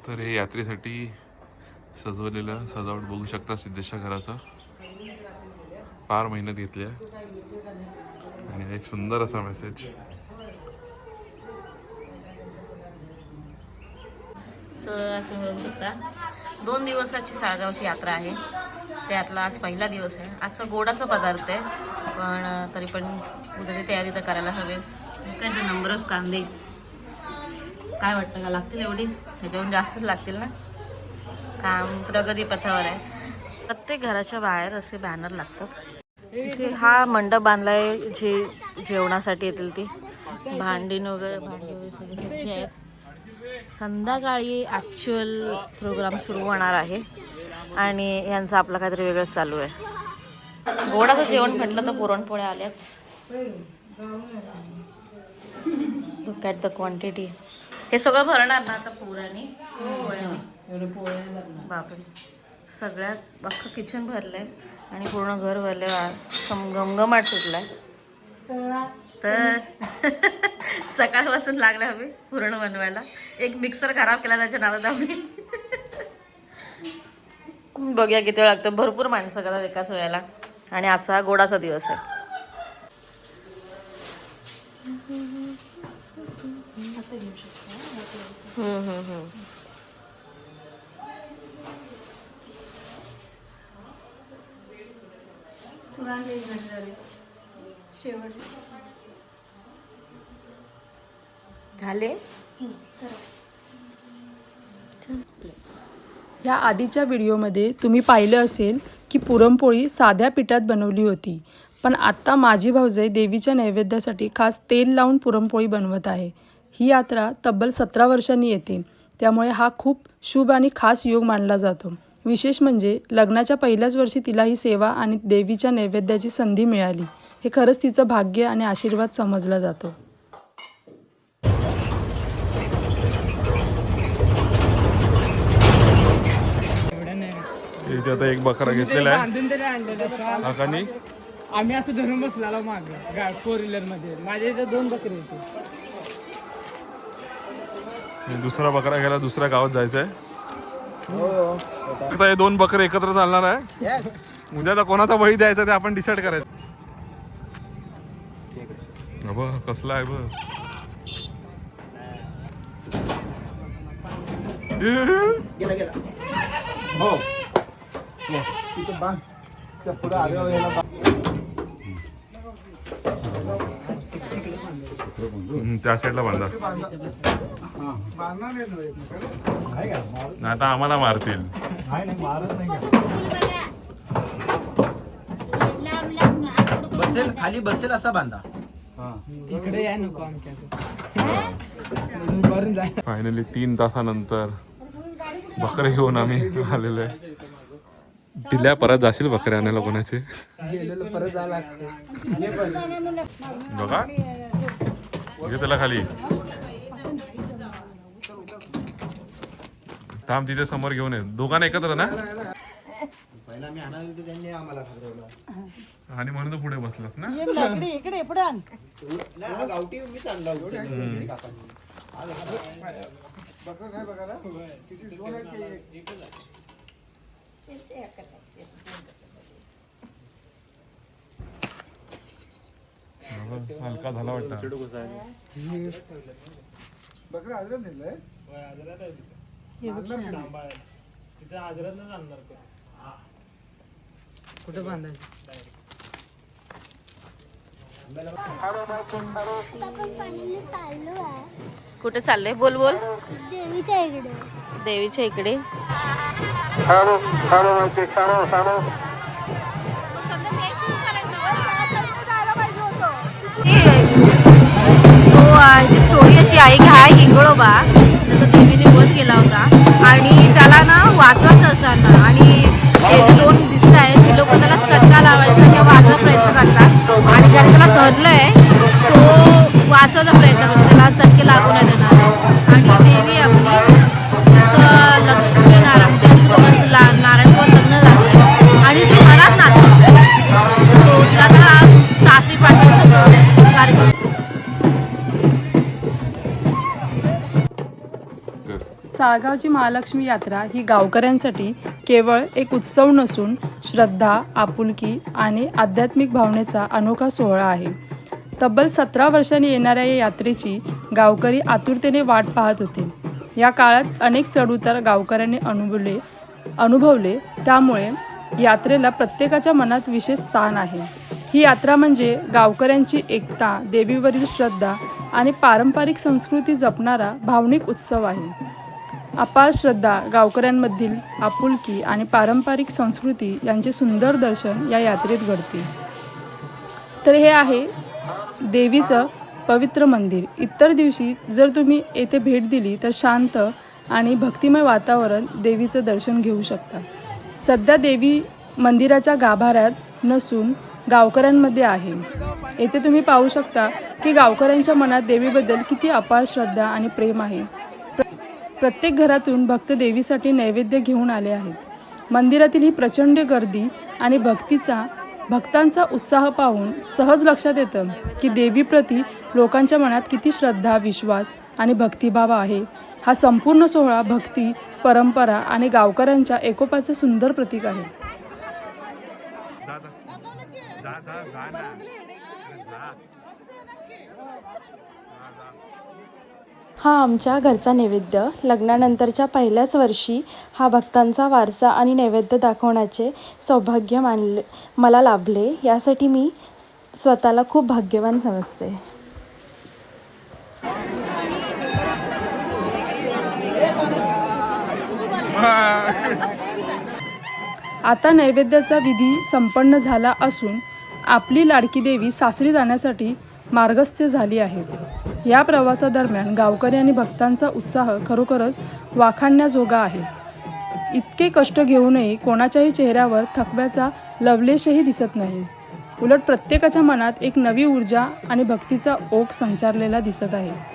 तर हे यात्रेसाठी सजवलेलं सजावट बघू शकता सिद्धेश्वर घराचा. फार मेहनत घेतली आहे आणि एक सुंदर असा मेसेज. तर असं बघू शकता 2 दिवसाची साळगावची यात्रा आहे. त्यातला आज पहिला दिवस आहे. आजचा गोडाचा पदार्थ आहे, पण तरी पण उद्याची तयारी तर करायला हवेच. काय ते नंबर ऑफ कांदे काय वाटतं का लागतील एवढी? ह्याच्याहून जास्तच लागतील ना. काम प्रगतीपथावर आहे. प्रत्येक घराच्या बाहेर असे बॅनर लागतात. इथे हा मंडप बांधलाय जे जेवणासाठी येतील ती भांडी वगैरे सगळे सज्ज आहेत. संध्याकाळी ॲक्च्युअल प्रोग्राम सुरू होणार आहे आणि यांचं आपलं काहीतरी वेगळंच चालू आहे. गोडाचं जेवण म्हटलं तर पुरणपोळ्या आल्याच. Look at the quantity. हे सगळं भरणार ना आता पुऱ्याने पोळ्याने. बापरे, सगळ्यात अख्खं किचन भरलंय आणि पूर्ण घर भरलंय. गमगमाट सुटलाय. तर सकाळपासून लागलं हवे पुरण बनवायला. एक मिक्सर खराब केला त्याच्या नावात आम्ही. बघूया किती वेळ लागतं. भरपूर माणसं करतात एकाच वेळेला आणि आजचा गोडाचा दिवस आहे. झाले. या आधीच्या व्हिडिओमध्ये तुम्ही पाहिलं असेल की पुरणपोळी साध्या पिठात बनवली होती, पण आत्ता माझी भाऊजाई देवीच्या नैवेद्यासाठी खास तेल लावून पुरणपोळी बनवत आहे. ही यात्रा तब्बल 17 वर्षांनी येते, त्यामुळे हा खूप शुभ आणि खास योग मानला जातो. विशेष म्हणजे लग्नाच्या पहिल्याच वर्षी तिला ही सेवा आणि देवीच्या नैवेद्याची संधी मिळाली. हे खरंच तिचं भाग्य आणि आशीर्वाद समजला जातो. इथे आता एक बकरा घेतलेला आहे. आम्ही असं धरून बसलेलो माग 4 व्हीलर मध्ये. माझ्या इथे 2 बकरे होते. दुसरा बकरा घ्यायला दुसऱ्या गावात जायचं आहे. आता हे 2 बकरे एकत्र चालणार आहे. उद्या तर कोणाचा बळी द्यायचा ते आपण डिसाईड करायचं. कसला आहे बघ. त्या साईडला बांधा. आता आम्हाला मारतील. बसेल खाली बसेल असा बांधा. इकडे या नको आमच्या. फायनली 3 तासानंतर बकरे घेऊन आम्ही आलेलो आहे. टिल्या परत जाशील बकरे आणायला कोणाचे? गेलेलो परत जायला बघा घे त्याला खाली. थांब तिथे समोर घेऊन ये. दोघांना एकत्र ना. आणि म्हणून तू पुढे बसलास ना. इकडे पुढे आण. हलका झाला वाटतं. कुठे बांधायचं? कुठे चाललंय? बोल बोल. देवीच्या इकडे. देवीच्या इकडे. ही स्टोरी अशी आहे की हा हिंगळोबा त्याचा देवीने वध केला होता आणि त्याला ना वाचवायचं असताना आणि हे जे 2 दिसत आहेत ते लोक त्याला चटका लावायचा किंवा वाजवायचा प्रयत्न करतात आणि ज्याने त्याला धरलंय तो वाचवायचा प्रयत्न करतो, त्याला चटके लागू नाही देणार. आणि देवी आपली जसं लक्ष्मी नारायण त्यांचं दोघांचं नारायणसोबत लग्न झालं आणि ती घरात नाचतो. तो तिला त्याला सासरी पाठवायचा कार्यक्रम. साळगावची महालक्ष्मी यात्रा ही गावकऱ्यांसाठी केवळ एक उत्सव नसून श्रद्धा, आपुलकी आणि आध्यात्मिक भावनेचा अनोखा सोहळा आहे. तब्बल 17 वर्षांनी येणाऱ्या या यात्रेची गावकरी आतुरतेने वाट पाहत होते. या काळात अनेक चढउतार गावकऱ्यांनी अनुभवले, त्यामुळे यात्रेला प्रत्येकाच्या मनात विशेष स्थान आहे. ही यात्रा म्हणजे गावकऱ्यांची एकता, देवीवरील श्रद्धा आणि पारंपरिक संस्कृती जपणारा भावनिक उत्सव आहे. अपार श्रद्धा, गावकऱ्यांमधील आपुलकी आणि पारंपरिक संस्कृती यांचे सुंदर दर्शन या यात्रेत घडते. तर हे आहे देवीचं पवित्र मंदिर. इतर दिवशी जर तुम्ही येथे भेट दिली तर शांत आणि भक्तिमय वातावरण देवीचं दर्शन घेऊ शकता. सध्या देवी मंदिराच्या गाभाऱ्यात नसून गावकऱ्यांमध्ये आहे. येथे तुम्ही पाहू शकता की गावकऱ्यांच्या मनात देवीबद्दल किती अपार श्रद्धा आणि प्रेम आहे. प्रत्येक घरातून भक्त देवीसाठी नैवेद्य घेऊन आले आहेत. मंदिरातील ही प्रचंड गर्दी आणि भक्तांचा उत्साह पाहून सहज लक्षात येतं की देवीप्रती लोकांच्या मनात किती श्रद्धा, विश्वास आणि भक्तिभाव आहे. हा संपूर्ण सोहळा भक्ती, परंपरा आणि गावकऱ्यांच्या एकोपाचे सुंदर प्रतीक आहे. हा आमच्या घरचा नैवेद्य. लग्नानंतरच्या पहिल्याच वर्षी हा भक्तांचा वारसा आणि नैवेद्य दाखवण्याचे सौभाग्य मला लाभले. यासाठी मी स्वतःला खूप भाग्यवान समजते. आता नैवेद्याचा विधी संपन्न झाला असून आपली लाडकी देवी सासरी जाण्यासाठी मार्गस्थ झाली आहे. या प्रवासादरम्यान गावकरी आणि भक्तांचा उत्साह खरोखरच वाखाणण्याजोगा आहे. इतके कष्ट घेऊनही कोणाच्याही चेहऱ्यावर थकव्याचा लवलेशही दिसत नाही. उलट प्रत्येकाच्या मनात एक नवी ऊर्जा आणि भक्तीचा ओघ संचारलेला दिसत आहे.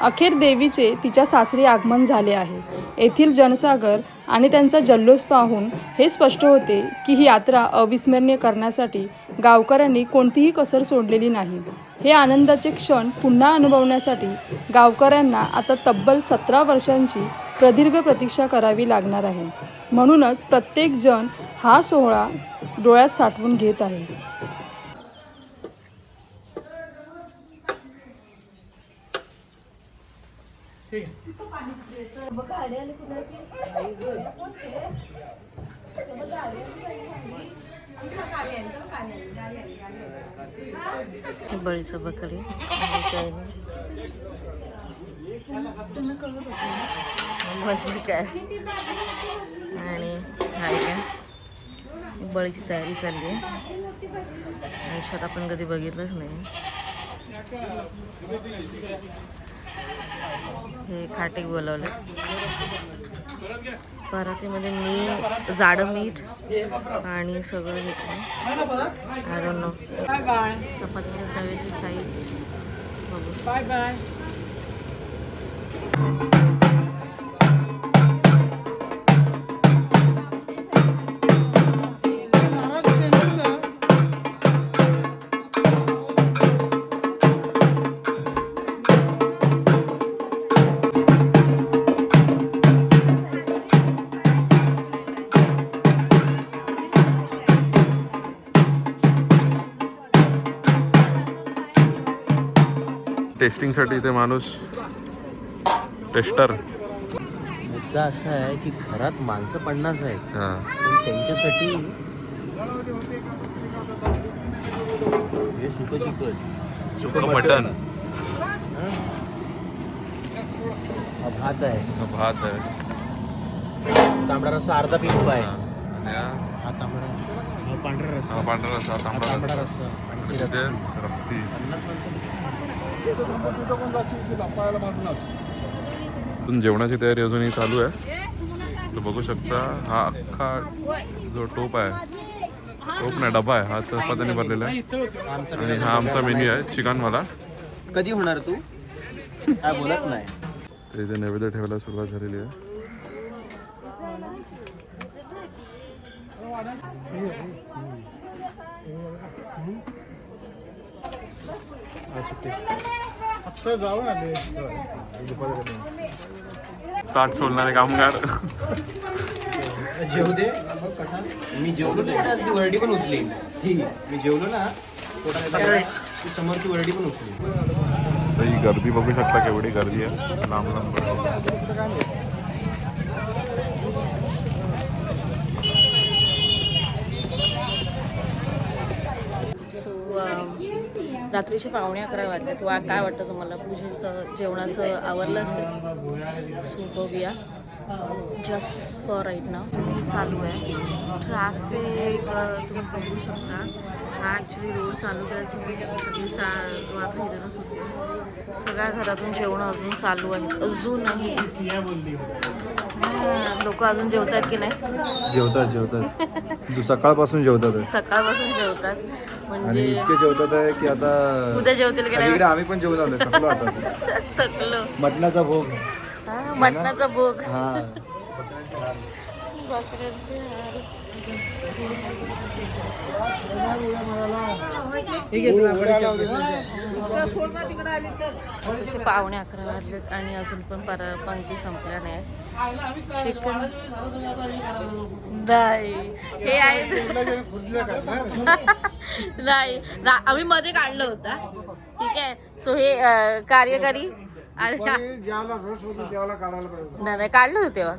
अखेर देवीचे तिच्या सासरी आगमन झाले आहे. येथील जनसागर आणि त्यांचा जल्लोष पाहून हे स्पष्ट होते की ही यात्रा अविस्मरणीय करण्यासाठी गावकऱ्यांनी कोणतीही कसर सोडलेली नाही. हे आनंदाचे क्षण पुन्हा अनुभवण्यासाठी गावकऱ्यांना आता तब्बल 17 वर्षांची प्रदीर्घ प्रतीक्षा करावी लागणार आहे. म्हणूनच प्रत्येक जण हा सोहळा डोळ्यात साठवून घेत आहे. बळीचं बकरी मच्छी काय आणि हाय काय बळीची तयारी चालली आहे. आयुष्यात आपण कधी बघितलंच नाही. हे खाटीक बोलवलं. परातीमध्ये मी जाडं मीठ आणि सगळं घेतलं. I don't know. चपातीच्या तव्याची साईज बघू. Bye bye. टेस्टिंगसाठी इथे माणूस टेस्टर. मुद्दा असा आहे की घरात माणसं 50 आहेत हां पण त्यांच्यासाठी हे सुकं चिकन सुकं मटन. हा भात आहे, हा भात आहे. तांबडा रस्सा अर्धा किलो आहे. आणि हा तांबडा, हा पांढरा रस्सा, हा पांढरा रस्सा, हा तांबडा तांबडा रस्सा. रस्सा आणि आणि तिथे रक्ती. 50 माणसं. अजून जेवणाची तयारी अजूनही चालू आहे. तर बघू शकता हा अख्खा जो टोप आहे, टोप नाही डबा आहे, हा चपात्याने भरलेला आहे. आणि हा आमचा मेन्यू आहे चिकनवाला. कधी होणार तू? काय बोलत नाही. तर इथे नैवेद्य ठेवायला सुरुवात झालेली आहे. ताट सोडणारे कामगार. जेवू दे. मी जेवलो नाही, ती वरडी पण उचली. ठीक आहे, मी जेवलो ना ती समोरची वरडी पण उचली. तर ही गर्दी बघू शकता केवढी गर्दी आहे. लांब लांब सो रात्रीचे 11:15 वाजले. तो काय वाटतं तुम्हाला? पूजेचं जेवणाचं आवरलं असेल. सो बघूया. जस्ट फॉर राईट ना चालू आहे ट्रॅफिक. तुम्ही बघू शकता हा ॲक्च्युली रोड चालू करायची वातावरणच होते. सगळ्या घरातून जेवणं अजून चालू आहेत. अजूनही लोक अजून जेवत आहेत की नाही? जेवतात सकाळपासून जेवतात सकाळपासून जेवतात आणि म्हणजे इतके जेवतात आहे की आता उद्या जेवतील की नाही? सगळीकडे आम्ही पण जेवण आलो थकलो आता. थकलो. मटणाचा भोग. मटणाचा भोग. हा बकऱ्यांचे हार. तसे 11:15 वाजलेत आणि अजून पण पंक्ती संपल्या नाही. चिकन नाही हे आहे नाही आम्ही मध्ये काढलं होता. ठीक आहे. सो हे कार्यकारी आणि नाही काढलं होतं तेव्हा.